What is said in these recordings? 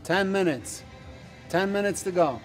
10 minutes. 10 minutes to go.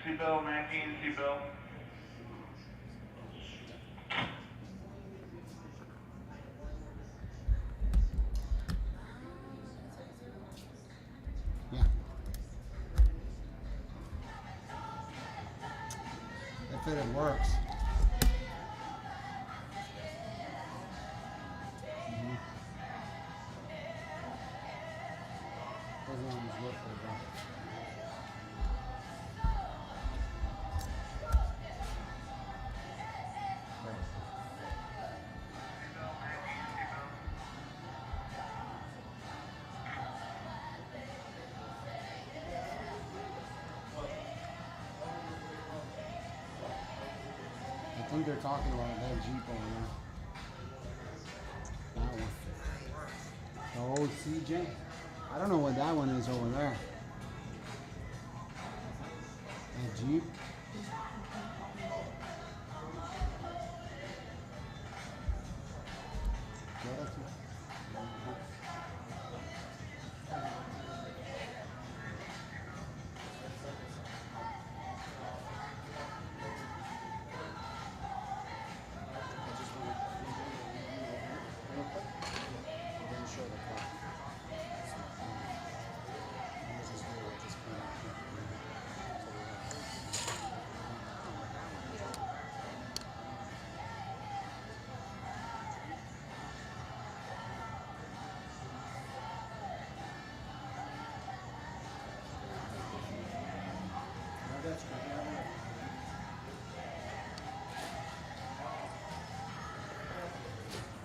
Seatbelt, Mackie, seatbelt. Yeah. If it works. Doesn't always work like that. I think they're talking about that Jeep over there. That one. The old CJ. I don't know what that one is over there. That Jeep.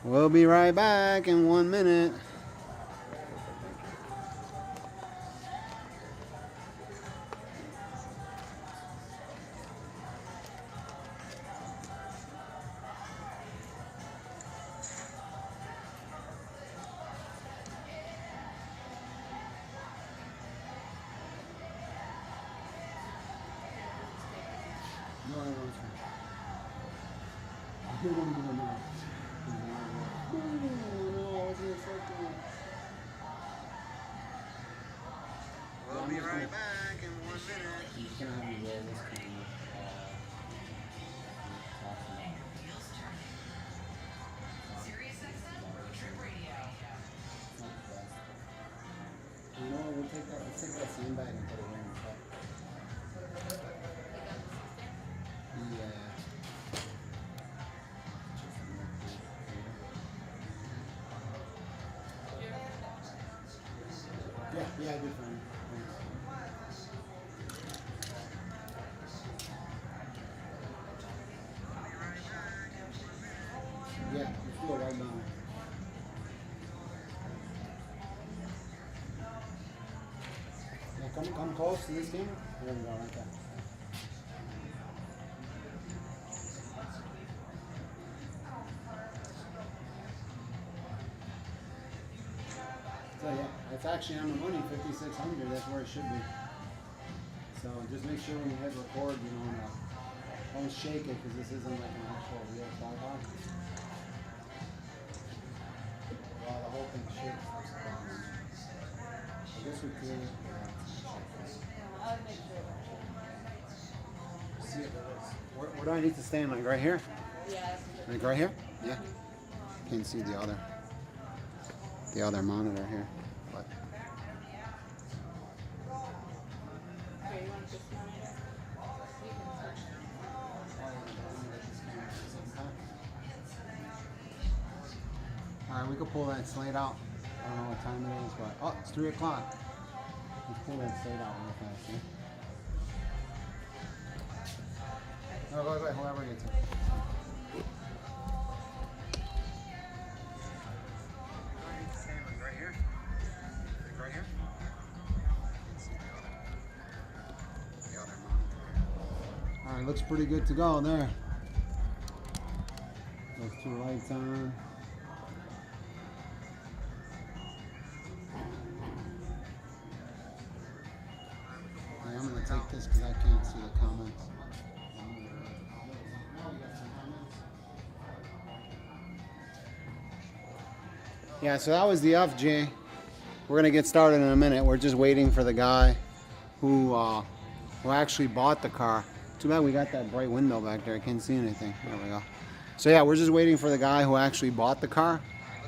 We'll be right back in 1 minute. We'll be right back in 1 minute. You can have me roll this camera. You know what, let's take that sandbag and put it in the truck. Yeah, I did fine. Yeah, let's do it right now. Yeah, come close to this camera. There we go, right there. So yeah, it's actually on the money, 5,600. That's where it should be. So just make sure when you hit record, you don't shake it, because this isn't like an actual real tripod. Well, the whole thing shakes. I guess we could. See if there is. Where do I need to stand? Like right here? Yeah. Like right here? Yeah. Can't see the other monitor here. But Okay, you want this monitor? alright, we could pull that slate out. I don't know what time it is, but oh, it's 3 o'clock. Let's pull that slate out real fast, yeah? No, go ahead, whoever gets it. Right here? Right here? The other monitor. Alright, looks pretty good to go there. Those 2 lights on. Alright, I'm going to take this because I can't see the comments. Yeah, so that was the FJ. We're going to get started in a minute. We're just waiting for the guy who who actually bought the car. Too bad we got that bright window back there. I can't see anything. There we go. So yeah, we're just waiting for the guy who actually bought the car,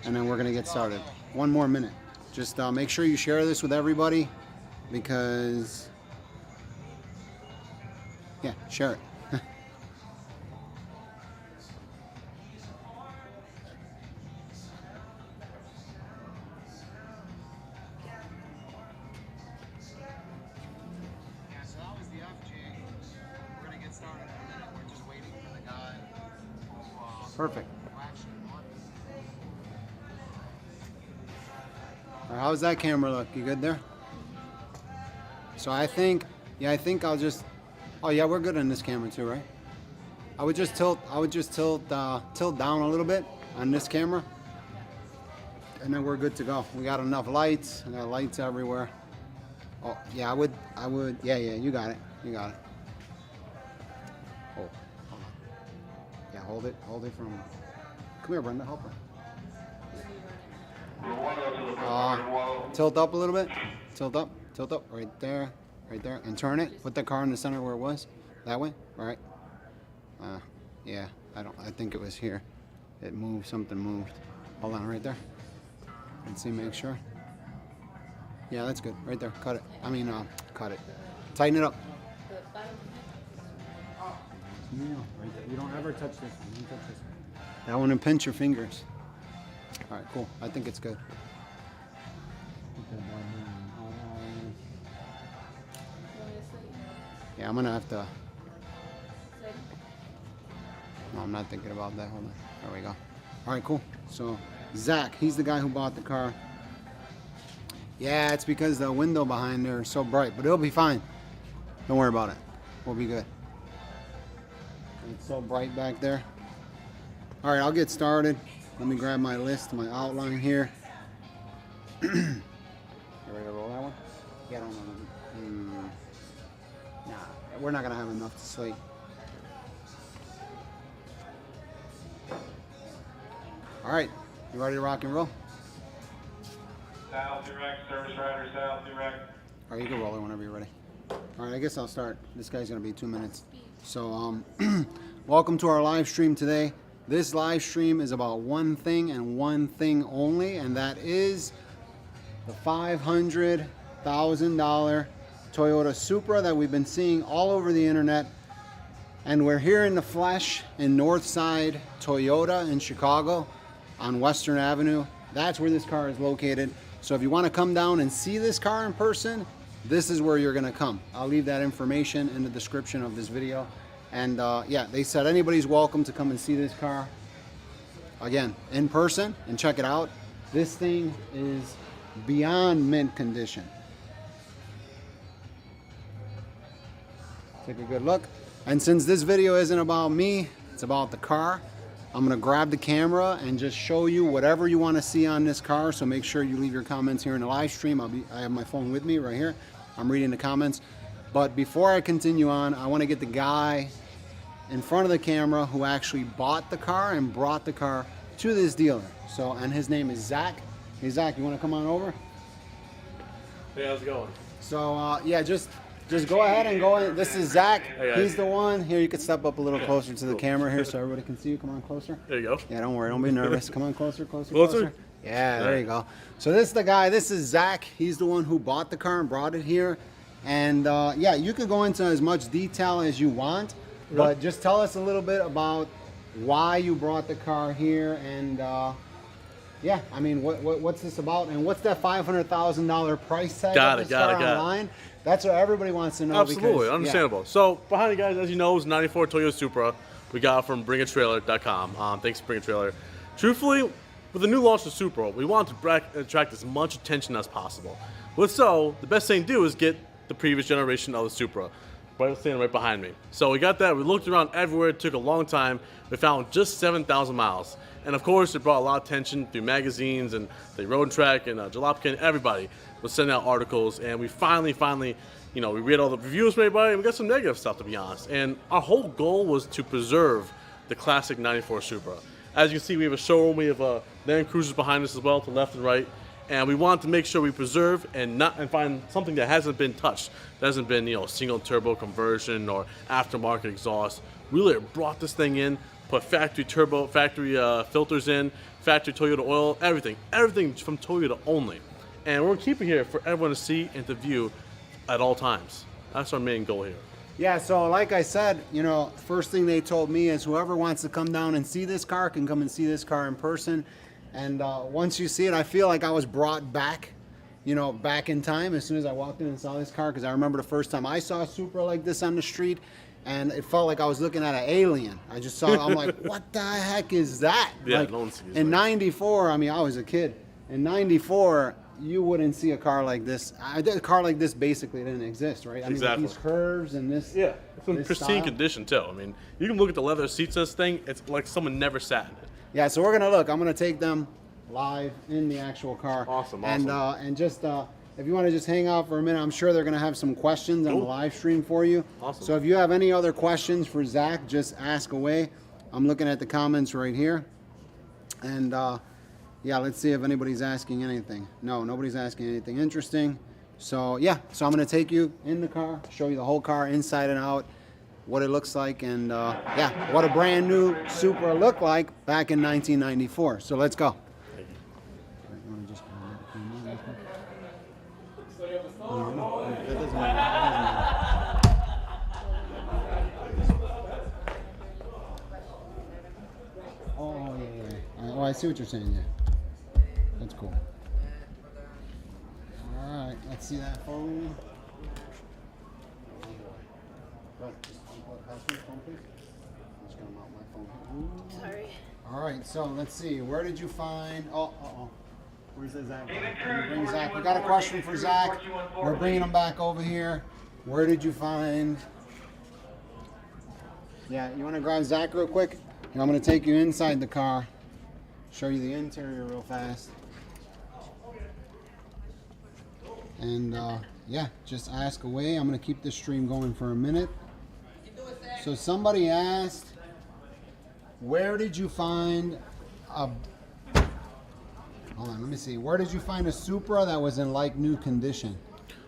and then we're gonna get started. One more minute. Just make sure you share this with everybody, because yeah, share it. Perfect. All right, how's that camera look? You good there? So I think I'll just. Oh yeah, we're good on this camera too, right? I would just tilt down a little bit on this camera, and then we're good to go. We got enough lights. I got lights everywhere. Oh yeah, I would. Yeah, you got it. You got it. Oh, hold on. Yeah, hold it from. Come here, Brenda, help her. Tilt up a little bit. Tilt up, right there, and turn it. Put the car in the center where it was. That way, all right. Yeah, I think it was here. It moved. Something moved. Hold on, right there. Let's see, make sure. Yeah, that's good. Right there. Cut it. Cut it. Tighten it up. No, right there. You don't ever touch this one. You don't touch this one. That one, and pinch your fingers. All right, cool. I think it's good. Yeah, I'm gonna have to. No, I'm not thinking about that. Hold on. There we go. All right, cool. So Zach, he's the guy who bought the car. Yeah, it's because the window behind there is so bright, but it'll be fine. Don't worry about it. We'll be good. It's so bright back there. All right, I'll get started. Let me grab my list, my outline here. You ready to roll that one? Yeah, no. Nah, we're not gonna have enough to slate. All right, you ready to rock and roll? South direct, service rider, south direct. All right, you can roll it whenever you're ready. All right, I guess I'll start. This guy's gonna be 2 minutes. So, welcome to our live stream today. This live stream is about one thing and one thing only, and that is the $500,000 Toyota Supra that we've been seeing all over the internet. And we're here in the flesh in Northside Toyota in Chicago on Western Avenue. That's where this car is located. So if you want to come down and see this car in person, this is where you're going to come. I'll leave that information in the description of this video. And yeah, they said anybody's welcome to come and see this car, again, in person and check it out. This thing is beyond mint condition. Take a good look. And since this video isn't about me, it's about the car, I'm gonna grab the camera and just show you whatever you wanna see on this car. So make sure you leave your comments here in the live stream. I have my phone with me right here. I'm reading the comments. But before I continue on, I wanna get the guy in front of the camera who actually bought the car and brought the car to this dealer. So, and his name is Zach. Hey Zach, you wanna come on over? Hey, how's it going? So yeah, just go ahead and go in. This is Zach. Hey, guys. He's the one. Here, you can step up a little closer to the camera here so everybody can see you. Come on closer. There you go. Yeah, don't worry. Don't be nervous. Come on closer. Closer? Yeah, there you go. So this is the guy. This is Zach. He's the one who bought the car and brought it here. And yeah, you can go into as much detail as you want, but just tell us a little bit about why you brought the car here and yeah, I mean, what's this about, and what's that $500,000 price tag Got of it, this got car it, got it. online? That's what everybody wants to know. Absolutely, because, understandable. So behind you guys, as you know, is 94 Toyota Supra. We got it from bringatrailer.com. Thanks, Bring a Trailer. Truthfully, with the new launch of Supra, we want to attract as much attention as possible. With so, the best thing to do is get the previous generation of the Supra. Standing right behind me. So we got that. We looked around everywhere. It took a long time. We found just 7,000 miles. And of course, it brought a lot of attention through magazines and the Road Track and Jalopkin. Everybody was sending out articles. And we finally, you know, we read all the reviews from everybody. And we got some negative stuff, to be honest. And our whole goal was to preserve the classic 94 Supra. As you can see, we have a showroom. We have Land Cruisers behind us as well, to left and right. And we want to make sure we preserve and find something that hasn't been touched, that hasn't been, you know, single turbo conversion or aftermarket exhaust. We really brought this thing in, put factory turbo, factory filters in, factory Toyota oil, everything from Toyota only. And we're gonna keep it here for everyone to see and to view at all times. That's our main goal here. Yeah, so like I said, you know, first thing they told me is whoever wants to come down and see this car can come and see this car in person. And once you see it, I feel like I was brought back, you know, back in time as soon as I walked in and saw this car, because I remember the first time I saw a Supra like this on the street, and it felt like I was looking at an alien. I just saw it, I'm like, what the heck is that? Yeah, like, no one sees in it. 94, I mean, I was a kid. In 94, you wouldn't see a car like this. A car like this basically didn't exist, right? I mean, Exactly. with these curves and this. Yeah, it's in this pristine style. condition too. I mean, you can look at the leather seats of this thing, it's like someone never sat in it. Yeah, so we're gonna look. I'm gonna take them live in the actual car. Awesome, And just if you want to just hang out for a minute, I'm sure they're gonna have some questions on the Cool. live stream for you. Awesome. So if you have any other questions for Zach, just ask away. I'm looking at the comments right here, and yeah, let's see if anybody's asking anything. No, nobody's asking anything interesting. So yeah, so I'm gonna take you in the car, show you the whole car inside and out, what it looks like, and yeah, what a brand new Supra looked like back in 1994. So let's go. You wanna just- No, no, that doesn't matter. That doesn't matter. Oh, yeah. Oh, I see what you're saying, yeah. That's cool. Alright, let's see that phone. Pass me the phone, please. I'm just gonna mount my phone. Sorry. Alright, so let's see. Where did you find... Oh. Where's the Zach? Bring Zach. We got a question for Zach. We're bringing him back over here. Where did you find... Yeah, you want to grab Zach real quick? And I'm going to take you inside the car. Show you the interior real fast. And yeah, just ask away. I'm going to keep this stream going for a minute. So somebody asked, where did you find a... Hold on, let me see. Where did you find a Supra that was in like new condition?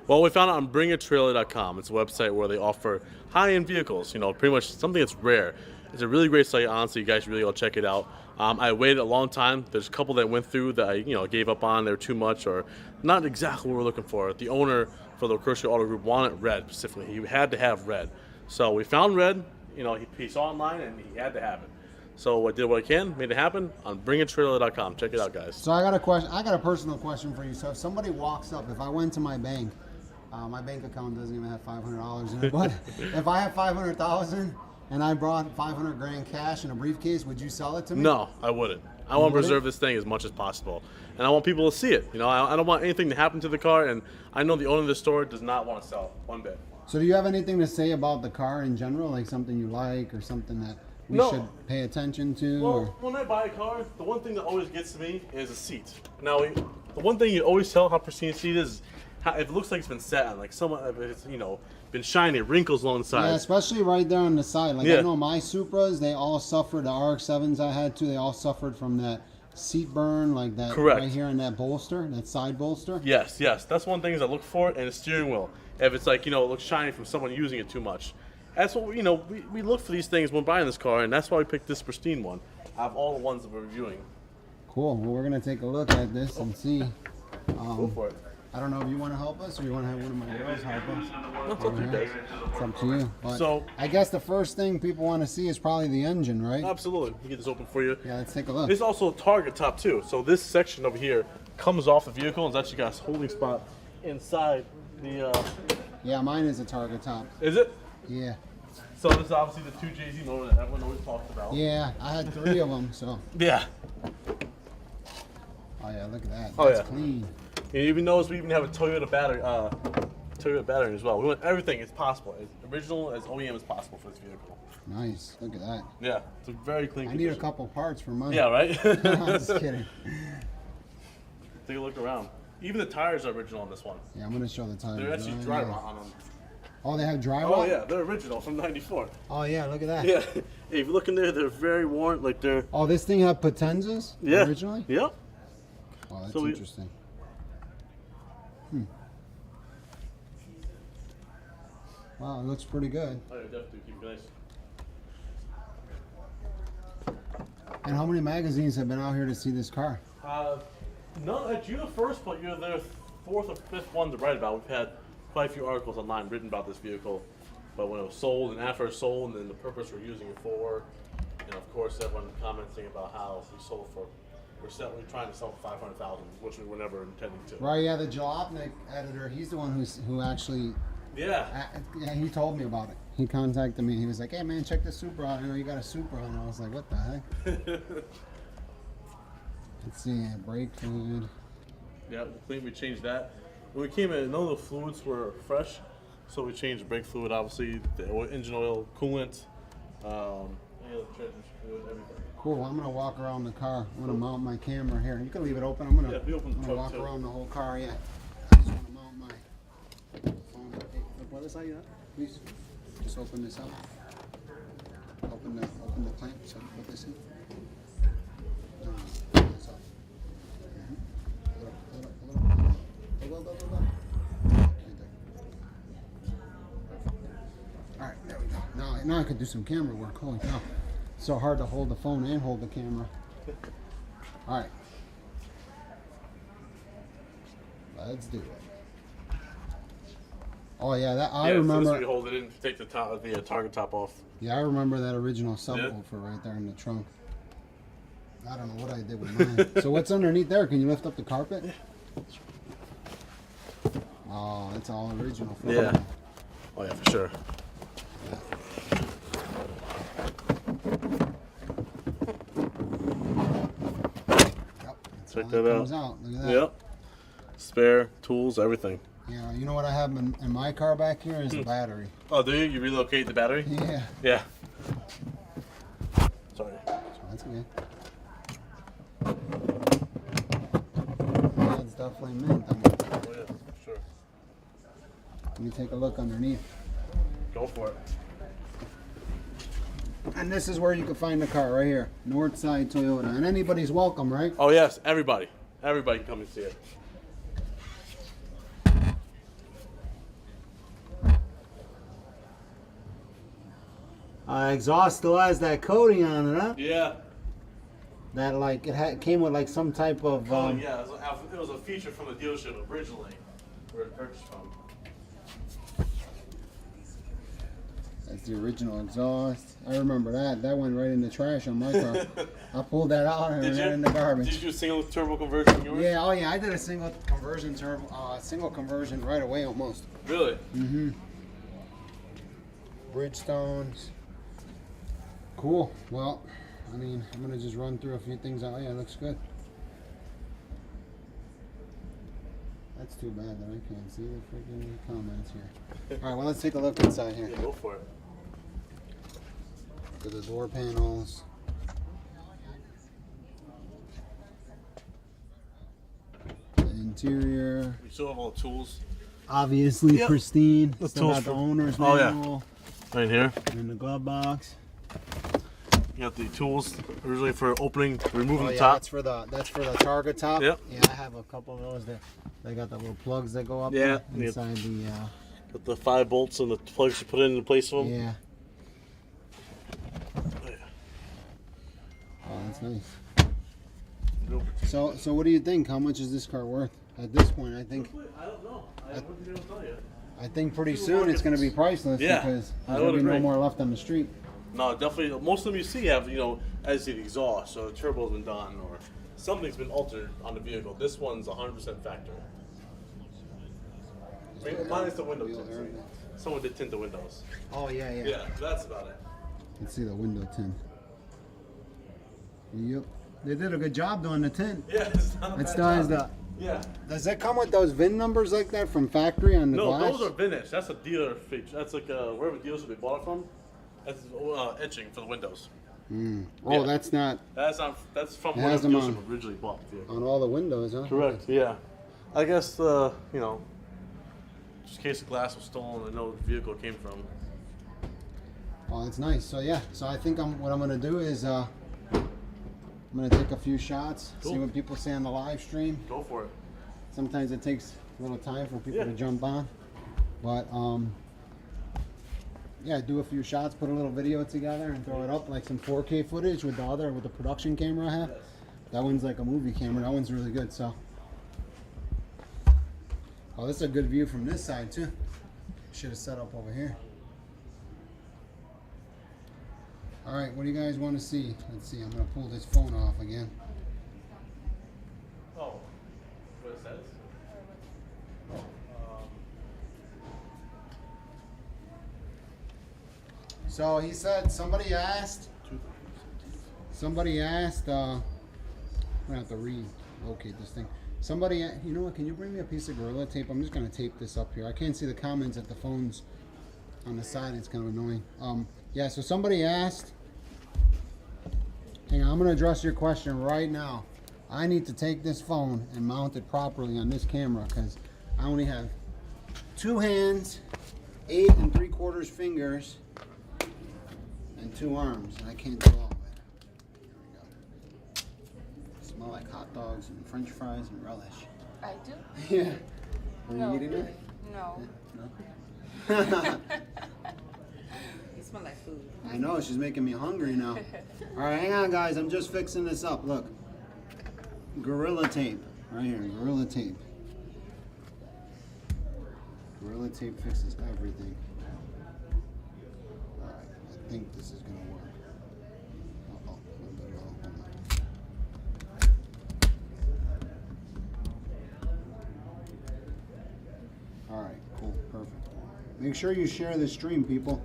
Well, we found it on bringatrailer.com. It's a website where they offer high-end vehicles, you know, pretty much something that's rare. It's a really great site, honestly. You guys should really go check it out. I waited a long time. There's a couple that went through that I, you know, gave up on. They were too much or not exactly what we're looking for. The owner for the Crochet Auto Group wanted red specifically. He had to have red. So we found red. You know, he saw online and he had to have it. So I did what I can, made it happen on bringatrailer.com. Check it out, guys. So I got a question. I got a personal question for you. So if somebody walks up, if I went to my bank account doesn't even have $500 in it, but if I have $500,000 and I brought 500 grand cash in a briefcase, would you sell it to me? No, I wouldn't. I want to preserve this thing as much as possible, and I want people to see it. You know, I don't want anything to happen to the car, and I know the owner of the store does not want to sell it one bit. So do you have anything to say about the car in general, like something you like or something that we No. should pay attention to? Well, Or? when I buy a car, the one thing that always gets to me is the seat. Now, the one thing you always tell how pristine a seat is, how, if it looks like it's been sat on, like someone, if it's, you know, been shiny, wrinkles along the Yeah, sides. especially right there on the side. Like Yeah. I know my Supras, they all suffered. The RX-7s I had too, they all suffered from that seat burn, like that Correct. right here in that bolster, that side bolster. Yes, that's one thing I look for, and the steering wheel. If it's like, you know, it looks shiny from someone using it too much. That's what, you know, we look for these things when buying this car, and that's why we picked this pristine one out of all the ones that we're reviewing. Cool. Well, we're gonna take a look at this and see. Go for it. I don't know if you want to help us or you want to have one of my girls help us. That's up to you guys. It's up to you. But So- I guess the first thing people want to see is probably the engine, right? Absolutely. We get this open for you. Yeah, let's take a look. There's also a target top too. So this section over here comes off the vehicle and it's actually got a holding spot inside the. Yeah, mine is a Target top. Is it? Yeah. So this is obviously the 2JZ motor that everyone always talks about. Yeah, I had 3 of them, so. Yeah. Oh yeah, look at that. Oh, That's yeah. clean. You even notice we even have a Toyota battery. Toyota battery as well. We want everything as possible, as original as OEM as possible for this vehicle. Nice. Look at that. Yeah, it's a very clean I need a condition. couple parts for mine. Yeah, right? I'm just kidding. Take a look around. Even the tires are original on this one. Yeah, I'm gonna show the tires. They're actually right dry now. rot on them. Oh, they have dry Oh rot? yeah, they're original from '94. Oh yeah, look at that. Yeah, hey, if you look in there, they're very worn. Like they're Oh, this thing had Potenzas yeah. originally? Yep. Oh, that's So we- interesting. Wow, it looks pretty good. Oh, yeah, definitely keep it nice. And how many magazines have been out here to see this car? No, you're the first, but you're the fourth or fifth one to write about. We've had quite a few articles online written about this vehicle, but when it was sold and after it was sold, and then the purpose we're using it for, and of course everyone commenting about how we sold for, we're trying to sell for 500,000, which we were never intending to. Right, yeah, the Jalopnik editor, he's the one who actually, Yeah. yeah, he told me about it. He contacted me. He was like, hey man, check the Supra out. I know you got a Supra. And I was like, what the heck? Let's see, brake fluid. Yeah, we changed that. When we came in, none of the fluids were fresh, so we changed the brake fluid, obviously, the engine oil, coolant, transmission fluid, everything. Cool, I'm gonna walk around the car. I'm gonna mount my camera here. You can leave it open. I'm gonna, Yeah, we open the I'm gonna truck, walk too. around the whole car, yeah. I just wanna mount my phone. Hey, what is that you got? Please, just open this up. Open the clamp, so put this in. No, this up. Go. Alright, there we go. Now I could do some camera work. Holy cow. It's so hard to hold the phone and hold the camera. Alright. Let's do it. Oh yeah, that I remember. So we hold it in, take the target top off. Yeah, I remember that original subwoofer right there in the trunk. I don't know what I did with mine. So what's underneath there? Can you lift up the carpet? Oh, it's all original. Yeah. Oh yeah, for sure. Yep, Check all that comes out. out. Look at that. Yep. Spare tools, everything. Yeah, you know what I have in my car back here is the battery. Oh, do you? You relocate the battery? Yeah. Yeah. Sorry. That's okay. Yeah, it's definitely mint. Oh yeah, for sure. Let me take a look underneath. Go for it. And this is where you can find the car right here, Northside Toyota. And anybody's welcome, right? Oh yes, everybody. Everybody can come and see it. Exhaust still has that coating on it, huh? Yeah. That like came with like some type of. Yeah, it was a feature from the dealership originally, where it purchased from. That's the original exhaust. I remember that. That went right in the trash on my car. I pulled that out and ran in the garbage. Did you do a single turbo conversion in yours? Yeah, oh yeah, I did a single conversion right away almost. Really? Mm-hmm. Bridgestones. Cool. Well, I mean, I'm gonna just run through a few things. Oh yeah, it looks good. That's too bad that I can't see the freaking comments here. All right, well, let's take a look inside here. Yeah, go for it. Look at the door panels. The interior. We still have all the tools. Obviously Yep. pristine. The Still tools got the for- owner's Oh, yeah. manual Right here. in the glove box. You got the tools originally for opening, removing Oh the yeah, top. that's for the target top. Yep. Yeah, I have a couple of those. They got the little plugs that go up Yeah, there inside the. Got the 5 bolts and the plugs you put in place of them. Yeah. Oh, that's nice. So what do you think? How much is this car worth at this point? I think I don't know. I wouldn't be able to tell you. I think pretty soon it's going to be priceless Yeah, because I there's going would to be no agree. more left on the street. No, definitely. Most of them you see have, as the exhaust, so the turbo's been done or something's been altered on the vehicle. This one's 100% factory. Minus the window tints. Someone did tint the windows. Oh yeah. Yeah, that's about it. Let's see the window tint. Yep. They did a good job doing the tint. Yeah, it's not a It bad still has job. the. Yeah. Does it come with those VIN numbers like that from factory on the No, glass? those are vintage. That's a dealer feature. That's like wherever dealership they bought it from. That's etching for the windows. Oh, Yeah. that's not That's from It where has the them dealership on. originally bought the vehicle. on all the windows, huh? Correct. Yeah. I guess just in case the glass was stolen, I know the vehicle it came from. Oh, that's nice. So yeah, so I think what I'm gonna do is I'm gonna take a few shots, see Cool. what people say on the live stream. Go for it. Sometimes it takes little time for people Yeah. to jump on. But yeah, do a few shots, put a little video together, and throw it up like some 4K footage with the production camera I have. Yes. That one's like a movie camera. That one's really good. So, oh, this is a good view from this side too. Should have set up over here. All right, what do you guys want to see? Let's see. I'm gonna pull this phone off again. Oh, what it says? So he said somebody asked. I'm gonna have to relocate this thing. Somebody, you know what? Can you bring me a piece of Gorilla Tape? I'm just gonna tape this up here. I can't see the comments at the phones on the side. It's kind of annoying. Yeah. So somebody asked. Hang on, I'm gonna address your question right now. I need to take this phone and mount it properly on this camera because I only have 2 hands, 8 3/4 fingers, and 2 arms, and I can't do all of it. Here we go. Smell like hot dogs and French fries and relish. I do? Yeah. Are No. you eating it? No. No. You smell like food. I know, she's making me hungry now. All right, hang on, guys. I'm just fixing this up. Look. Gorilla Tape. Right here. Gorilla Tape. Gorilla Tape fixes everything. All right. I think this is going to work. Uh-oh. A little bit low. Hold on. All right. Cool. Perfect. Make sure you share this stream, people.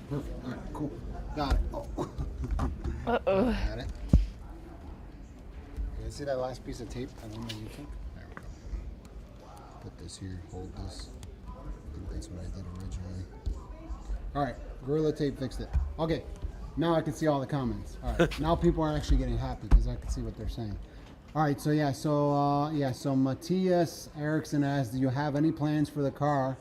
Perfect. All right, cool. Got it. Oh. Uh-oh. Got it. You see that last piece of tape? I don't know you took. There we go. Put this here. Hold this. I think that's what I did originally. All right. Gorilla Tape fixed it. Okay. Now I can see all the comments. All right. Now people are actually getting happy because I can see what they're saying. All right. So yeah. So Matthias Erickson asked, "Do you have any plans for the car?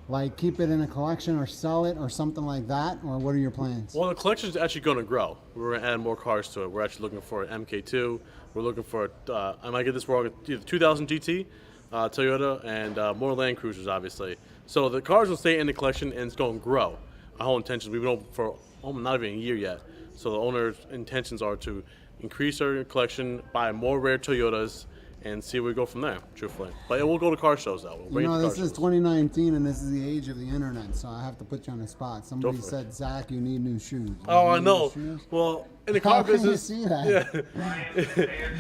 Like keep it in a collection or sell it or something like that? Or what are your plans?" Well, the collection is actually going to grow. We're going to add more cars to it. We're actually looking for an MK2. We're looking for, I might get this wrong, either 2000 GT, Toyota, and more Land Cruisers, obviously. So the cars will stay in the collection and it's going to grow. Our whole intention, we've been open for not even a year yet. So the owner's intentions are to increase our collection, buy more rare Toyotas, and see where we go from there, truthfully. But it will go to car shows, though. We'll bring it to car this is shows. 2019, and this is the age of the internet, so I have to put you on the spot. Somebody for it. said, "Zach, you need new shoes." You Oh, need I new know. shoes? Well, in the How car can you business, see that? yeah.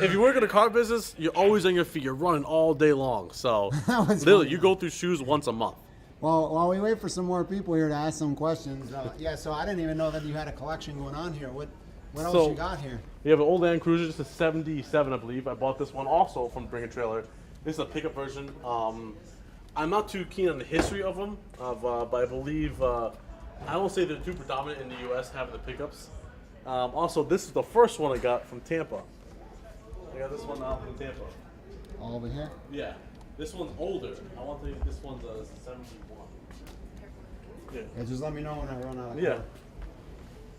If you work in the car business, you're always on your feet. You're running all day long. So, That was literally, funny. you go through shoes once a month. Well, while we wait for some more people here to ask some questions, yeah. So I didn't even know that you had a collection going on here. What else So- you got here? We have an old Land Cruiser, just a 77, I believe. I bought this one also from Bring a Trailer. This is a pickup version. I'm not too keen on the history of them, but I believe, I won't say they're too predominant in the U.S. having the pickups. Also, this is the first one I got from Tampa. I got this one out from Tampa. All over here. Yeah, this one's older. I want to think this one's a 71. Yeah. Yeah, just let me know when I run out of. Yeah. color.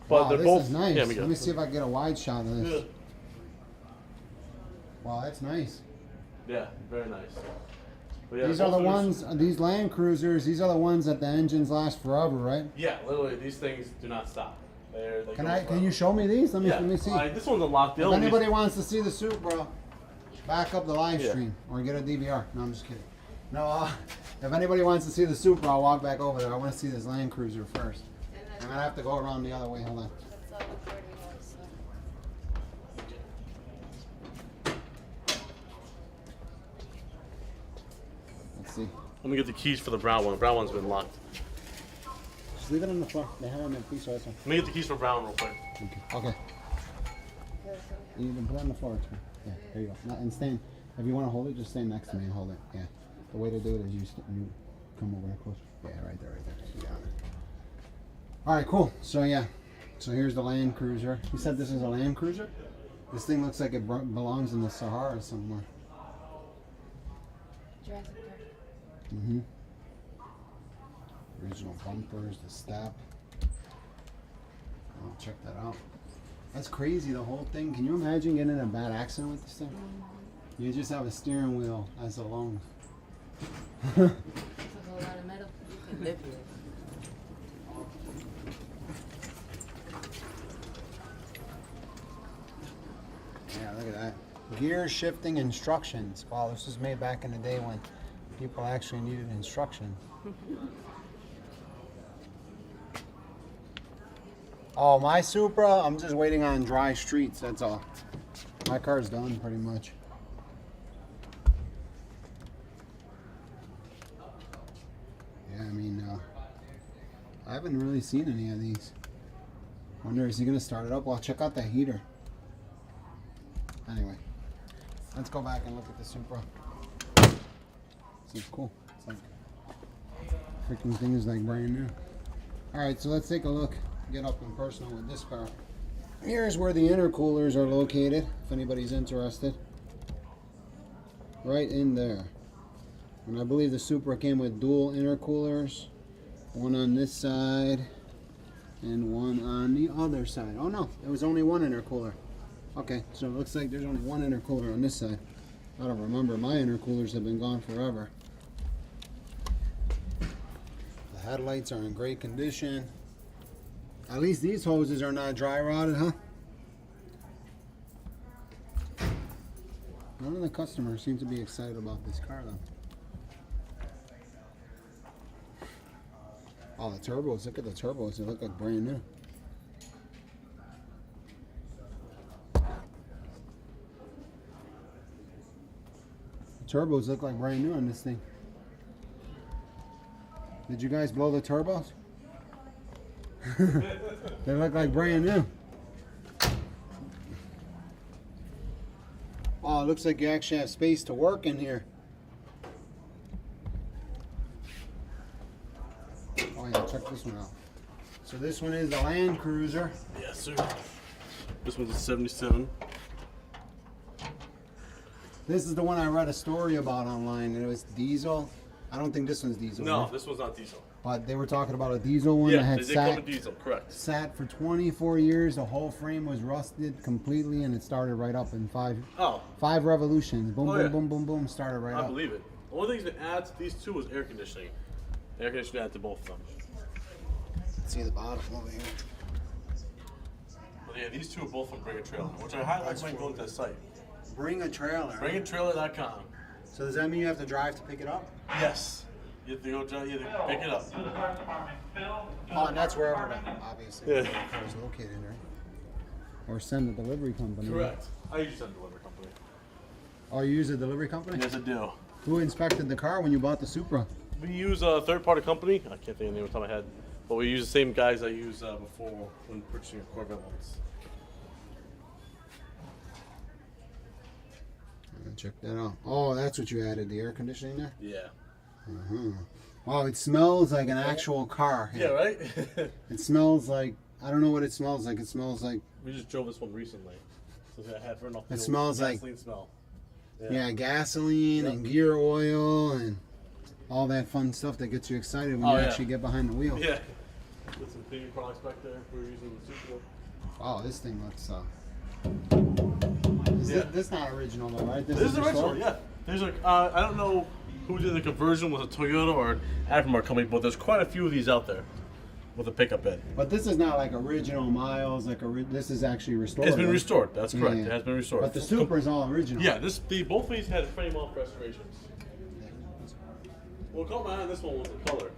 But Wow, they're this both. is nice. Yeah, Let me see if I can get a wide shot of this. Yeah. Wow, that's nice. Yeah, very nice. But yeah, These are the both of these- ones. These Land Cruisers. These are the ones that the engines last forever, right? Yeah, literally, these things do not stop. They Can go I? forever. Can you show me these? Let me. Yeah. Let me see. This one's unlocked. The If other one anybody is- wants to see the Supra, back up the live Yeah. stream or get a DVR. No, I'm just kidding. No, if anybody wants to see the Supra, I'll walk back over there. I want to see this Land Cruiser first. I'm gonna have to go around the other way. Hold on. That's all recording was. Let's see. Let me get the keys for the brown one. The brown one's been locked. Just leave it on the floor. They have it on the piece right there. Let me get the keys for brown real quick. Okay. You can put it on the floor. It's fine. Yeah, there you go. Not, and stand. If you want to hold it, just stand next to me and hold it. Yeah. The way to do it is you come over here closer. Yeah, right there, right there. You got it. All right, cool. So yeah, So here's the Land Cruiser. You said this is a Land Cruiser? This thing looks like it belongs in the Sahara somewhere. Jurassic Park. Mm-hmm. Original bumpers, the step. Oh, check that out. That's crazy, the whole thing. Can you imagine getting in a bad accident with this thing? You just have a steering wheel as alone. It's a whole lot of metal. You can live here. Yeah, look at that. Gear shifting instructions. Wow, this was made back in the day when people actually needed instruction. Oh, my Supra, I'm just waiting on dry streets, that's all. My car's done pretty much. Yeah, I mean, I haven't really seen any of these. Wonder, is he gonna start it up? Well, check out that heater. Anyway, let's go back and look at the Supra. Seems cool. It's like, freaking thing is like brand new. Alright, so let's take a look, get up and personal with this car. Here's where the intercoolers are located, if anybody's interested. Right in there. And I believe the Supra came with dual intercoolers. One on this side and one on the other side. Oh no, there was only one intercooler. Okay, so it looks like there's only one intercooler on this side. I don't remember, my intercoolers have been gone forever. The headlights are in great condition. At least these hoses are not dry rotted, huh? None of the customers seem to be excited about this car though. Oh, the turbos, look at the turbos, they look like brand new. Turbos look like brand new on this thing. Did you guys blow the turbos? They look like brand new. Oh, it looks like you actually have space to work in here. Oh yeah, check this one out. So this one is the Land Cruiser. Yes, sir. This one's a 77. This is the one I read a story about online, and it was diesel. I don't think this one's diesel. No, right? this one's not diesel. But they were talking about a diesel one Yeah, that had they come with diesel, correct. sat for 24 years. The whole frame was rusted completely, and it started right up in five revolutions. Boom, Oh, boom, yeah. boom, boom, boom. Started right I up. believe it. The only thing that's been added to these two was air conditioning. Air conditioning added to both of them. Let's see the bottom over here. But yeah, these two are both from Bring a Trailer, which I highly recommend going to the site. Bring a trailer. BringATrailer.com. So does that mean you have to drive to pick it up? Yes. You have to go drive, you have to pick it up. Oh, and that's wherever, obviously, Yeah. the car is located, right? Or send a delivery company. Correct. I usually send a delivery company. Oh, you use a delivery company? Yes, I do. Who inspected the car when you bought the Supra? We use a third-party company. I can't think of the name off the top of my head. But we use the same guys I used before when purchasing a Corvette once. Check that out. Oh, that's what you added, the air conditioning there? Yeah. Wow, it smells like an actual car. Yeah, right? It smells like, I don't know what it smells like. It smells like, We just drove this one recently. So I had written off the It old smells like- gasoline smell. yeah, gasoline and gear oil and all that fun stuff that gets you excited when Oh, you yeah. actually get behind the wheel. Yeah. With some premium products back there. We were using the Supra. Oh, this thing looks, Yeah. this not original though, right? This is original, restored? yeah. There's a, I don't know who did the conversion, was it Toyota or an aftermarket company, but there's quite a few of these out there with a pickup bed. But this is not like original miles, like this is actually restored. It's been right? restored, that's correct. Yeah. It has been restored. But the Supra is all original. Yeah, both of these had frame off restorations. What caught my eye on this one was the color.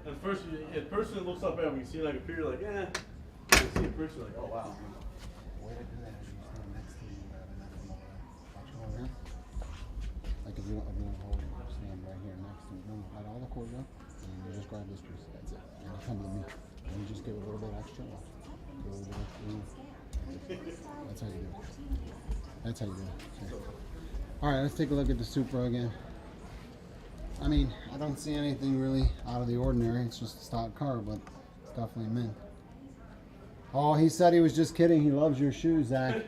At first, in person it looks not bad. When you see it on a computer, like, eh. You see it in person, like, oh wow. Way to do that is you stand next to you rather than watch over here. Like if you want to hold it, you stand right here next to me. No, let all the cords up, and you just grab this piece. That's it. And you come to me. And you just give a little bit extra. Watch. Give a little bit extra. That's how you do it. That's how you do it. Okay. All right, let's take a look at the Supra again. I mean, I don't see anything really out of the ordinary. It's just a stock car, but it's definitely mint. Oh, he said he was just kidding. He loves your shoes, Zach.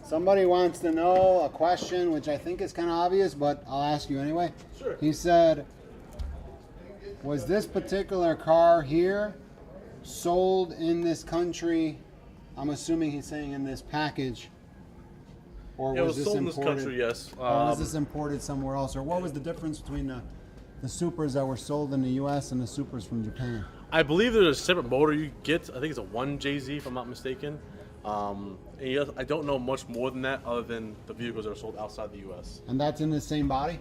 Somebody wants to know a question, which I think is kind of obvious, but I'll ask you anyway. Sure. He said, was this particular car here sold in this country? I'm assuming he's saying in this package. Or It was was this sold in this imported? country, yes. Or was this imported somewhere else? Or what was the difference between the Supras that were sold in the U.S. and the Supras from Japan? I believe there's a separate motor you get. I think it's a 1JZ, if I'm not mistaken. And yes, I don't know much more than that, other than the vehicles that are sold outside the U.S. And that's in the same body?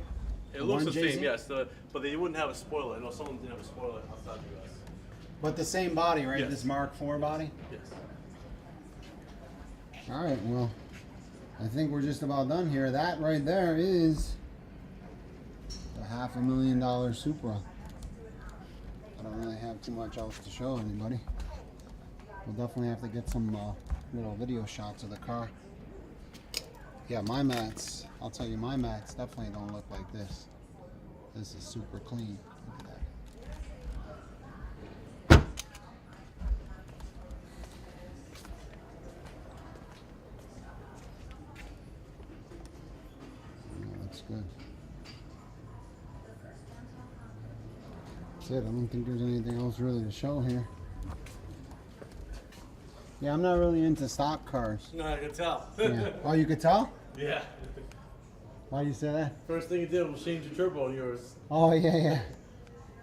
It looks the 1JZ? same, yes. But they wouldn't have a spoiler. I know someone didn't have a spoiler outside the U.S. But the same body, right? Yes. This Mark IV body? Yes. All right, well, I think we're just about done here. That right there is the $500,000 Supra. I don't really have too much else to show anybody. We'll definitely have to get some little video shots of the car. Yeah, my mats, I'll tell you, my mats definitely don't look like this. This is super clean. Look at that. That's good. That's it. I don't think there's anything else really to show here. Yeah, I'm not really into stock cars. No, I can tell. Yeah. Oh, you could tell? Yeah. Why do you say that? First thing you did was change the turbo on yours. Oh, yeah, yeah.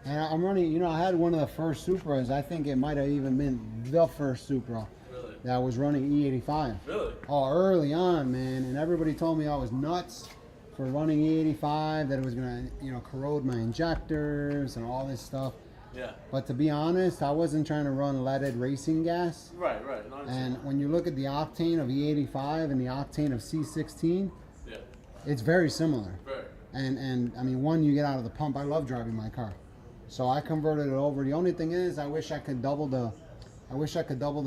And I'm running, you know, I had one of the first Supras. I think it might have even been the first Supra Really? that was running E85. Really? Oh, early on, man. And everybody told me I was nuts for running E85, that it was going to, you know, corrode my injectors and all this stuff. Yeah. But to be honest, I wasn't trying to run leaded racing gas. Right, right. No, I understand. And when you look at the octane of E85 and the octane of C16, Yeah. it's very similar. Right. And I mean, one, you get out of the pump. I love driving my car, so I converted it over. The only thing is, I wish I could double the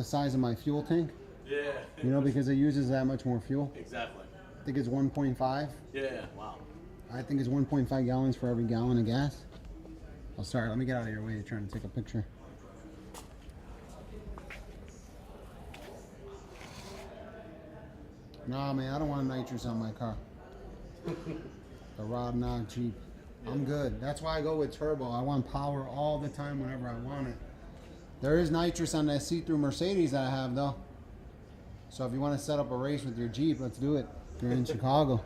size of my fuel tank. Yeah. You know, because it uses that much more fuel. Exactly. I think it's 1.5. Yeah. Wow. I think it's 1.5 gallons for every gallon of gas. Oh, sorry. Let me get out of your way. You're trying to take a picture. Nah, man, I don't want nitrous on my car. The Rod Knock Jeep. I'm good. That's why I go with turbo. I want power all the time whenever I want it. There is nitrous on that see-through Mercedes that I have, though. So if you want to set up a race with your Jeep, let's do it. If you're in Chicago.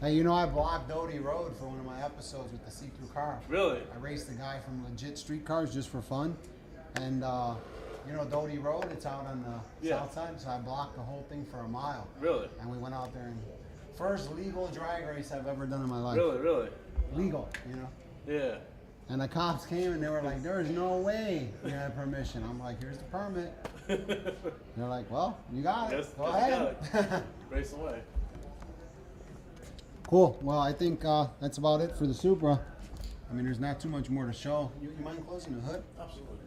Hey, you know, I blocked Doty Road for one of my episodes with the see-through car. Really? I raced a guy from Legit Street Cars just for fun. And, you know, Doty Road, it's out on the south side. So I blocked the whole thing for a mile. Really? And we went out there and first legal drag race I've ever done in my life. Really, really? Legal, you know. Yeah. And the cops came and they were like, "There is no way you have permission." I'm like, "Here's the permit." They're like, "Well, you got it. Yes, Go yes, ahead." Race away. Cool. Well, I think that's about it for the Supra. I mean, there's not too much more to show. You mind closing the hood? Absolutely.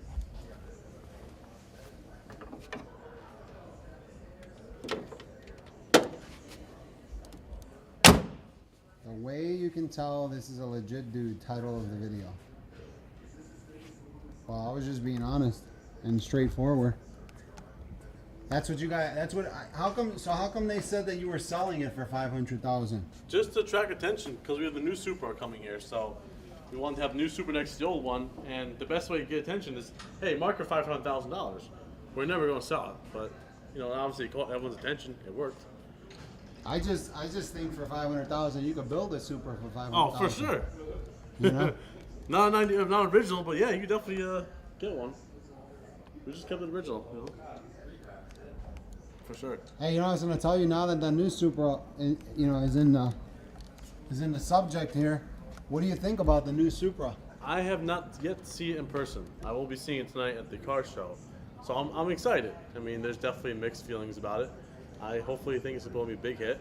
The way you can tell this is a legit dude, title of the video. Well, I was just being honest and straightforward. That's what you got. That's what. How come? So how come they said that you were selling it for $500,000? Just to attract attention, because we have the new Supra coming here, so we wanted to have the new Supra next to the old one, and the best way to get attention is, hey, mark for $500,000. We're never going to sell it, but you know, obviously, it caught everyone's attention. It worked. I just think for $500,000 you could build a Supra for $500,000. Oh, for sure. You know? not original, but yeah, you could definitely get one. We just kept it original, you know. For sure. Hey, you know, I was gonna tell you, now that the new Supra, you know, is in the subject here. What do you think about the new Supra? I have not yet seen it in person. I will be seeing it tonight at the car show, so I'm excited. I mean, there's definitely mixed feelings about it. I hopefully think it's going to be a big hit.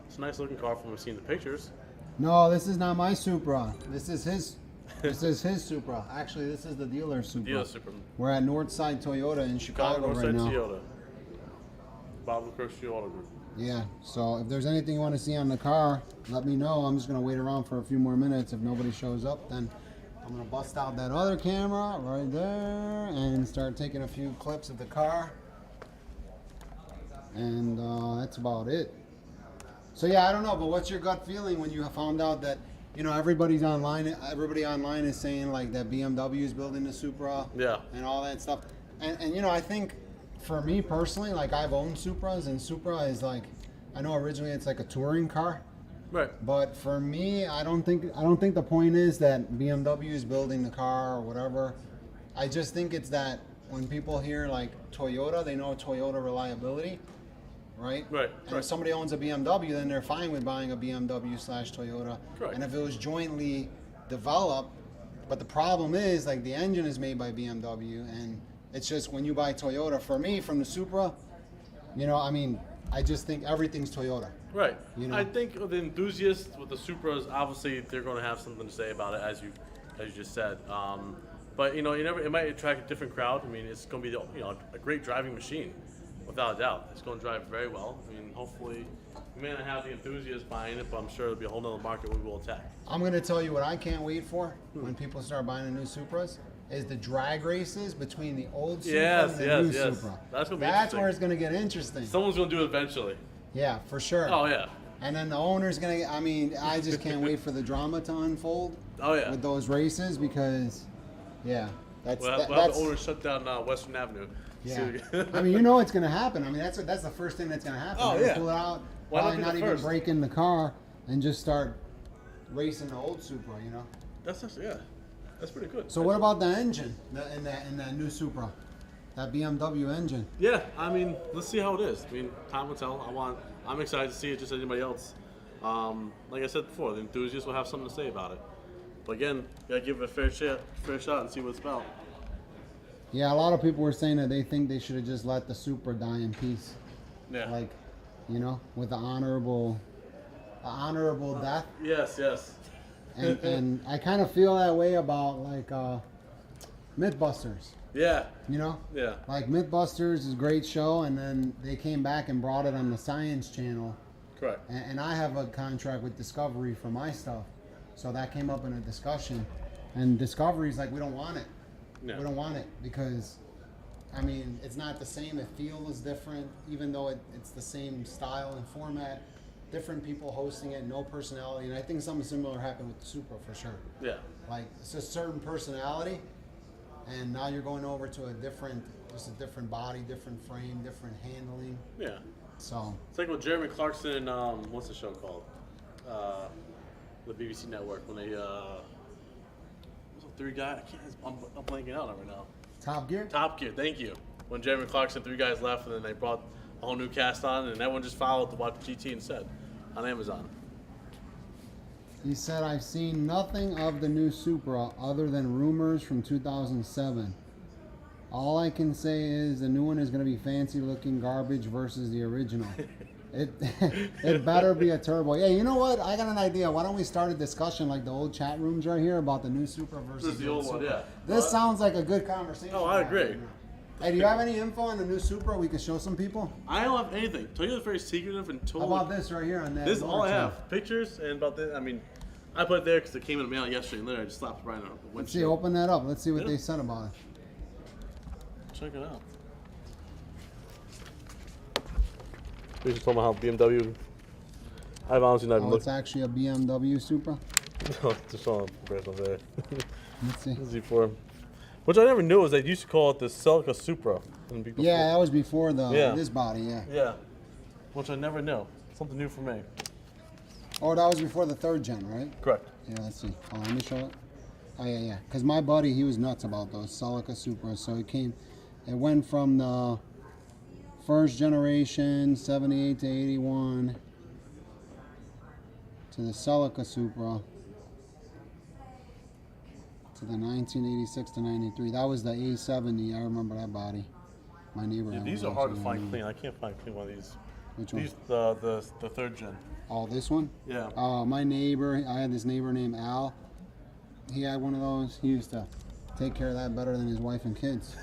It's a nice looking car from what I've seen in the pictures. No, this is not my Supra. This is his. This is his Supra. Actually, this is the dealer's Supra. Dealer Supra. We're at Northside Toyota in Chicago right now. Toyota. Bob Leclerc's Toyota Group. Yeah, so if there's anything you want to see on the car, let me know. I'm just going to wait around for a few more minutes. If nobody shows up, then I'm going to bust out that other camera right there and start taking a few clips of the car. And that's about it. So yeah, I don't know, but what's your gut feeling when you found out that, you know, everybody online is saying like that BMW is building the Supra, Yeah. and all that stuff. And you know, I think for me personally, like I've owned Supras, and Supra is like, I know originally it's like a touring car, Right. but for me, I don't think the point is that BMW is building the car or whatever. I just think it's that when people hear like Toyota, they know Toyota reliability. Right? Right. And Right. if somebody owns a BMW, then they're fine with buying a BMW/Toyota. Correct. And if it was jointly developed, but the problem is like the engine is made by BMW, and it's just when you buy Toyota, for me, from the Supra, you know, I mean, I just think everything's Toyota. Right. You know? I think the enthusiasts with the Supras, obviously, they're going to have something to say about it, as you just said. But you know, it might attract a different crowd. I mean, it's going to be a great driving machine. Without a doubt, it's going to drive very well. I mean, hopefully, we may not have the enthusiasts buying it, but I'm sure it'll be a whole nother market we will attack. I'm going to tell you what I can't wait for when people start buying the new Supras is the drag races between the old Supra and the new Supra. That's going to be That's interesting. where it's going to get interesting. Someone's going to do it eventually. Yeah, for sure. Oh, yeah. And then the owner's going to, I mean, I just can't wait for the drama to unfold Oh, yeah. with those races because, yeah, that's... We'll have that's the owner shut down Western Avenue. yeah. I mean, you know it's going to happen. I mean, that's the first thing that's going to happen. Oh, They're gonna yeah. pull it out, Why not probably be not the even first? break in the car and just start racing the old Supra, you know? That's actually, yeah. That's pretty good. So what about the engine in that new Supra? That BMW engine? Yeah, I mean, let's see how it is. I mean, time will tell. I'm excited to see it just as anybody else. Like I said before, the enthusiasts will have something to say about it. But again, you gotta give it a fair shot and see what it's about. Yeah, a lot of people were saying that they think they should have just let the Supra die in peace. Yeah. Like, you know, with the honorable death. Yes, yes. And I kind of feel that way about like Mythbusters. Yeah. You know, Yeah. like Mythbusters is a great show, and then they came back and brought it on the Science Channel. Correct. And I have a contract with Discovery for my stuff, so that came up in a discussion. And Discovery's like, we don't want it. No. We don't want it because, I mean, it's not the same. The feel is different, even though it's the same style and format. Different people hosting it, no personality. And I think something similar happened with the Supra for sure. Yeah. Like, it's a certain personality, and now you're going over to just a different body, different frame, different handling. Yeah. So, It's like with Jeremy Clarkson, what's the show called? The BBC Network, when they, what's the three guy? I'm blanking out right now. Top Gear? Top Gear, thank you. When Jeremy Clarkson, three guys left, and then they brought a whole new cast on, and everyone just followed to watch GT instead on Amazon. He said, I've seen nothing of the new Supra other than rumors from 2007. All I can say is the new one is going to be fancy looking garbage versus the original. It better be a turbo. Yeah, you know what? I got an idea. Why don't we start a discussion like the old chat rooms right here about the new Supra versus The old one, Supra. yeah. This sounds like a good conversation. Oh, I agree. Hey, do you have any info on the new Supra we can show some people? I don't have anything. Toyota's very secretive and How totally. about this right here on that? This is all I motor have. tube? Pictures and about this. I mean, I put it there because it came in the mail yesterday, and literally I just slapped it right on the Let's see, windshield. open that up. Let's see what Yeah. they said about it. Check it out. We just talking about how BMW. I've honestly not even Oh, it's looked. actually a BMW Supra. Just saw comparison there. Let's see. Z4. Which I never knew is they used to call it the Celica Supra. Yeah, that was before Yeah. this body, yeah. Yeah. Which I never knew. Something new for me. Oh, that was before the third gen, right? Correct. Yeah, let's see. Oh, let me show it. Oh, yeah, yeah. Because my buddy, he was nuts about those Celica Supras. So it went from the first generation, 78 to 81, to the Celica Supra, to the 1986 to 93. That was the A70. I remember that body. My neighbor. Yeah, had these one are of hard those, to yeah. find clean. I can't find clean one of these. Which one? These the third gen. Oh, this one? Yeah. My neighbor, I had this neighbor named Al. He had one of those. He used to take care of that better than his wife and kids.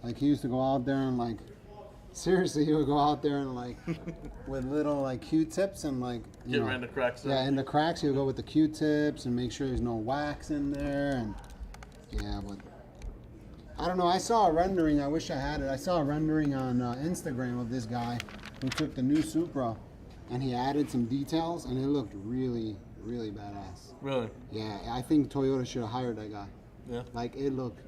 Like, he used to go out there and, like, Seriously, he would go out there and like with little like Q-tips and like Get around the cracks. Yeah, in the cracks he'll go with the Q-tips and make sure there's no wax in there. And yeah, but I don't know. I saw a rendering. I wish I had it. I saw a rendering on Instagram of this guy who took the new Supra and he added some details and it looked really, really badass. Really? Yeah, I think Toyota should have hired that guy. Yeah. Like it looked.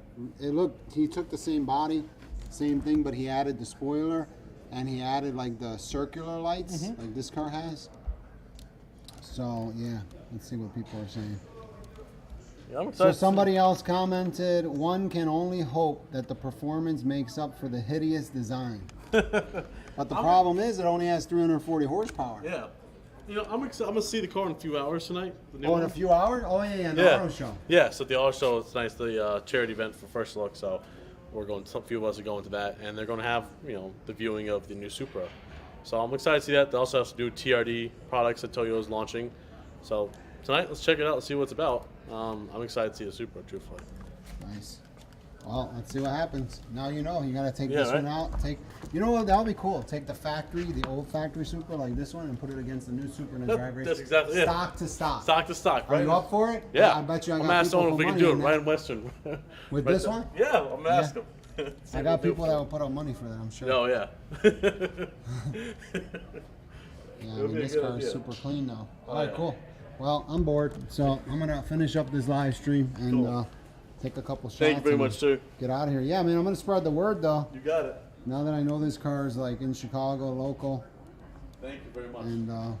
He took the same body, same thing, but he added the spoiler and he added like the circular lights like this car has. So yeah, let's see what people are saying. Yeah, I'm So excited. somebody else commented, one can only hope that the performance makes up for the hideous design. But the problem is it only has 340 horsepower. Yeah. You know, I'm excited. I'm gonna see the car in a few hours tonight. The new Oh, in a one. few hours? Oh yeah, the auto show. Yeah, so at the auto show, it's nice, the charity event for First Look. So we're going. Some few of us are going to that, and they're going to have the viewing of the new Supra. So I'm excited to see that. They also have some new TRD products that Toyota's launching. So tonight, let's check it out and see what it's about. I'm excited to see the Supra, truthfully. Nice. Well, let's see what happens. Now you know. You gotta take Yeah, this right? one out. You know what? That'll be cool. Take the factory, the old factory Supra like this one, and put it against the new Supra in a drag race. That's exactly it. Stock to stock. Stock to stock, Are right? you up for it? Yeah. I bet you I I'm got asking people him if we put can do money it. in that. Ryan Western. With Right this there. one? Yeah, I'm gonna ask him. I got people that will put up money for that, I'm sure. Oh, yeah. Yeah, I It'll mean, be a this good car is idea. super clean now. Oh, All right, yeah. cool. Well, I'm bored, so I'm gonna finish up this live stream and Cool. take a couple shots. Thank you very and much, sir. Get out of here. Yeah, man, I'm gonna spread the word though. You got it. Now that I know this car is like in Chicago, local, Thank you very much. and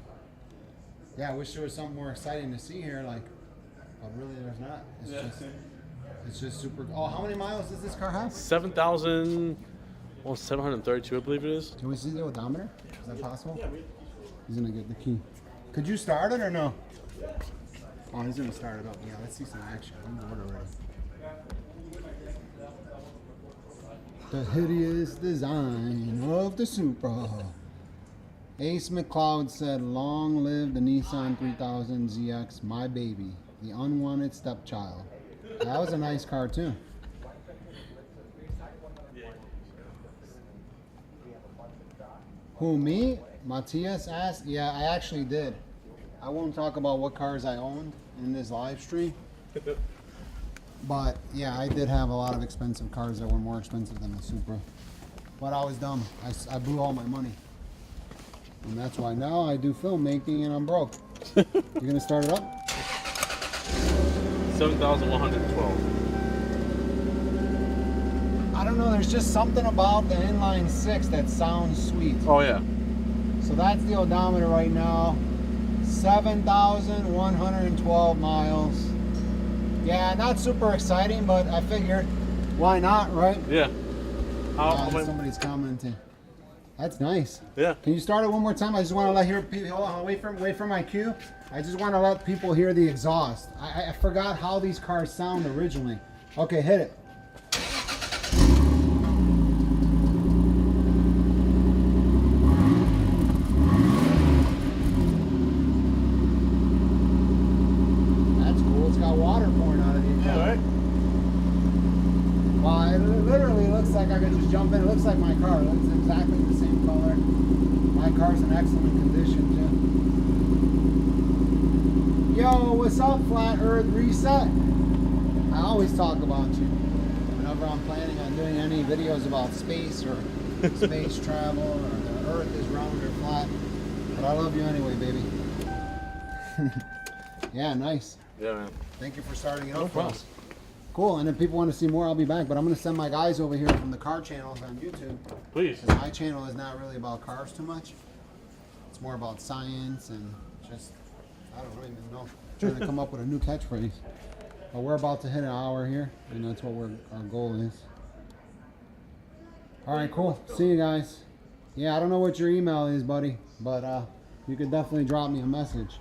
yeah, I wish there was something more exciting to see here. Like, but really, there's not. It's just super. Oh, how many miles does this car have? 732, I believe it is. Can we see the odometer? Is that possible? Yeah, He's gonna get the key. Could you start it or no? Oh, he's gonna start it up. Yeah, let's see some action. I'm bored already. The hideous design of the Supra. Ace McLeod said, "Long live the Nissan 3000 ZX, my baby, the unwanted stepchild." That was a nice car too. Who, me? Matthias asked? Yeah, I actually did. I won't talk about what cars I owned in this live stream. But yeah, I did have a lot of expensive cars that were more expensive than the Supra. But I was dumb. I blew all my money. And that's why now I do filmmaking and I'm broke. You gonna start it up? 7,112. I don't know, there's just something about the inline six that sounds sweet. Oh, yeah. So that's the odometer right now. 7,112 miles. Yeah, not super exciting, but I figured, why not, right? Yeah. Somebody's commenting. That's nice. Yeah. Can you start it one more time? I just want to let people. Hold on, wait for my cue. I just want to let people hear the exhaust. I forgot how these cars sound originally. Okay, hit it. That's cool. It's got water pouring out of the Yeah, right? Well, it literally looks like I could just jump in. It looks like my car. It looks exactly the same color. My car's in excellent condition, too. Yo, what's up, Flat Earth Reset? I always talk about you whenever I'm planning on doing any videos about space or space travel or the Earth is round or flat. But I love you anyway, baby. Yeah, nice. Yeah, man. Thank you for starting it No up for problem. us. Cool, and if people want to see more, I'll be back. But I'm going to send my guys over here from the car channels on YouTube. Please. Because my channel is not really about cars too much. It's more about science and just, I don't even know, trying to come up with a new catchphrase. But we're about to hit an hour here, and that's what our goal is. All right, cool. See you guys. Yeah, I don't know what your email is, buddy, but you could definitely drop me a message.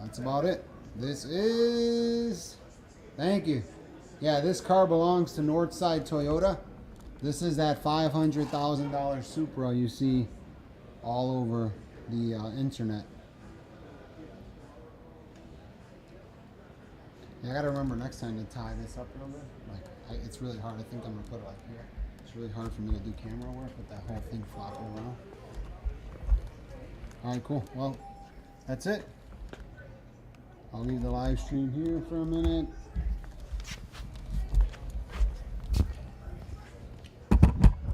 That's about it. This is, thank you. Yeah, this car belongs to Northside Toyota. This is that $500,000 Supra you see all over the internet. Yeah, I gotta remember next time to tie this up real good. Like, it's really hard. I think I'm gonna put it like here. It's really hard for me to do camera work with that whole thing flopping around. Alright, cool. Well, that's it. I'll leave the live stream here for a minute.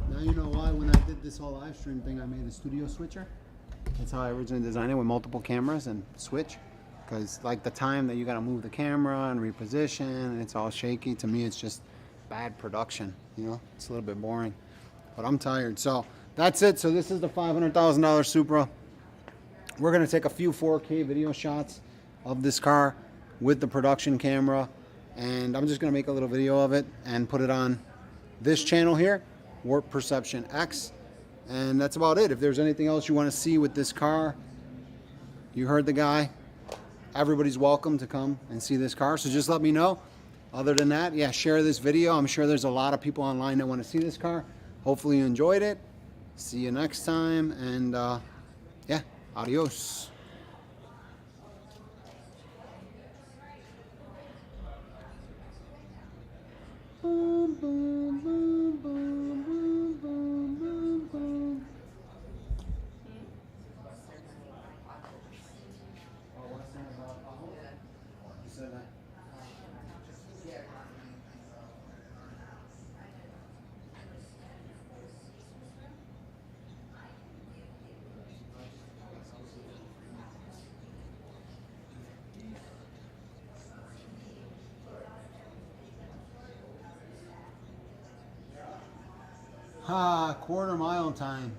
Now you know why when I did this whole live stream thing I made a studio switcher. That's how I originally designed it, with multiple cameras and switch. Because like the time that you gotta move the camera and reposition and it's all shaky, to me it's just bad production, you know? It's a little bit boring. But I'm tired. So that's it. So this is the $500,000 Supra. We're gonna take a few 4K video shots of this car with the production camera, and I'm just gonna make a little video of it and put it on this channel here, Warp Perception X. And that's about it. If there's anything else you want to see with this car, you heard the guy. Everybody's welcome to come and see this car, so just let me know. Other than that, yeah, share this video. I'm sure there's a lot of people online that want to see this car. Hopefully you enjoyed it. See you next time, and yeah, adios. Boom, boom, boom, boom, boom, boom, boom, boom. You said that. Quarter mile time.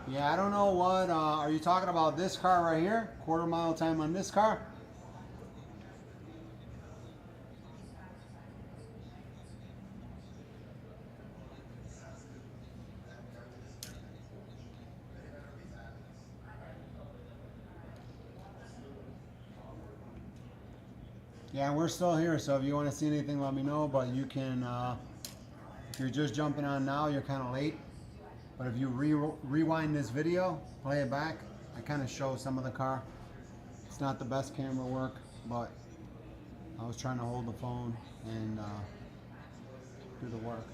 Yeah, I don't know what, are you talking about this car right here? Quarter mile time on this car? Yeah, we're still here, so if you want to see anything, let me know, but you can, if you're just jumping on now, you're kind of late. But if you rewind this video, play it back, I kind of show some of the car. It's not the best camera work, but I was trying to hold the phone and do the work.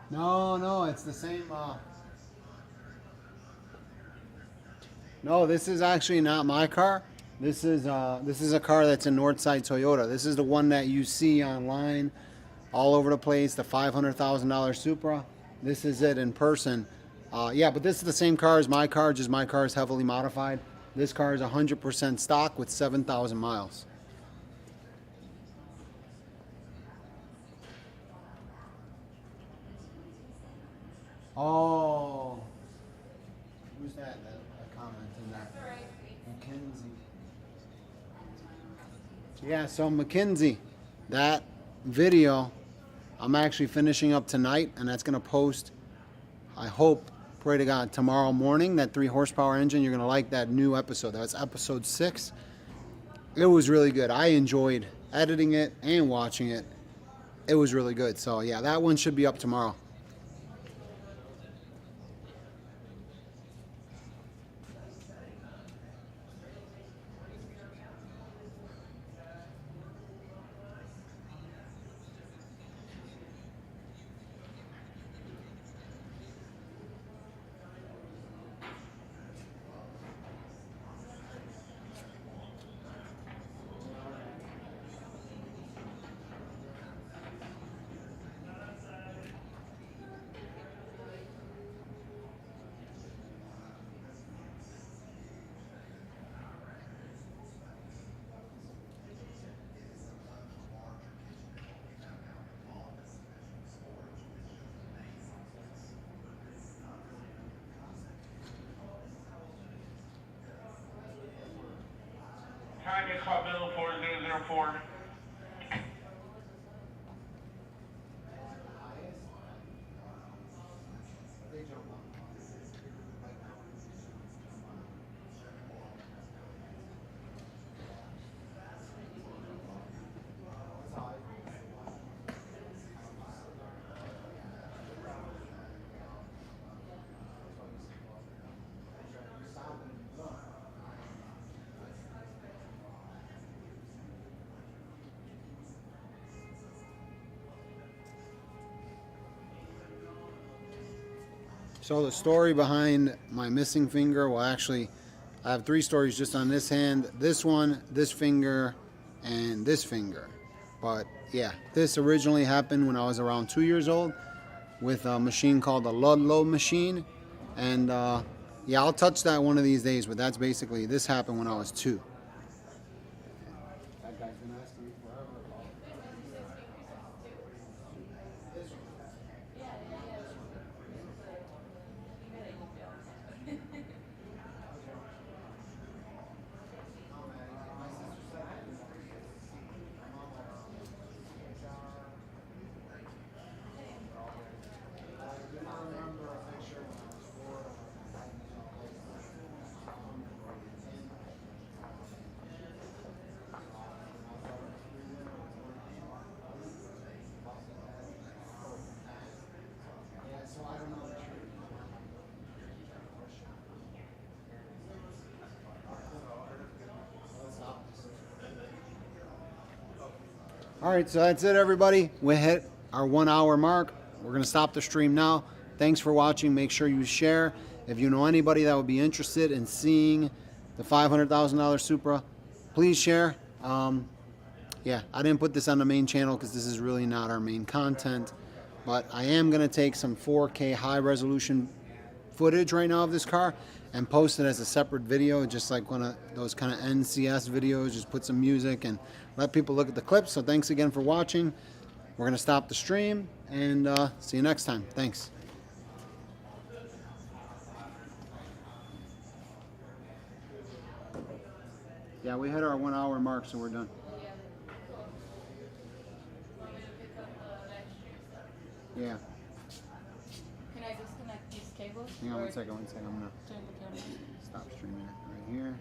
No, it's the same. No, this is actually not my car. This is a car that's a Northside Toyota. This is the one that you see online, all over the place. The $500,000 Supra. This is it in person. Yeah, but this is the same car as my car. Just my car is heavily modified. This car is 100% stock with 7,000 miles. Oh, who's that? That commented that. Mackenzie. Yeah, so Mackenzie, that video I'm actually finishing up tonight, and that's gonna post, I hope, pray to God, tomorrow morning. That 3 horsepower engine, you're gonna like that new episode. That's episode 6. It was really good. I enjoyed editing it and watching it. It was really good. So yeah, that one should be up tomorrow. Tanya Clubbill 4004. So the story behind my missing finger, well actually I have 3 stories just on this hand, this one, this finger, and this finger. But yeah, this originally happened when I was around 2 years old with a machine called the Ludlow machine. And yeah, I'll touch that one of these days, but that's basically, this happened when I was 2. That guy's been asking me forever. All right, so that's it, everybody. We hit our 1 hour mark. We're going to stop the stream now. Thanks for watching. Make sure you share. If you know anybody that would be interested in seeing the $500,000 Supra, please share. Yeah, I didn't put this on the main channel because this is really not our main content. But I am going to take some 4K high resolution footage right now of this car and post it as a separate video, just like one of those kind of NCS videos. Just put some music and let people look at the clips. So thanks again for watching. We're going to stop the stream and see you next time. Thanks. Yeah, we hit our 1 hour mark, so we're done. Yeah. Can I disconnect these cables? Hang on Or one second. I'm going to turn the camera? stop streaming right here.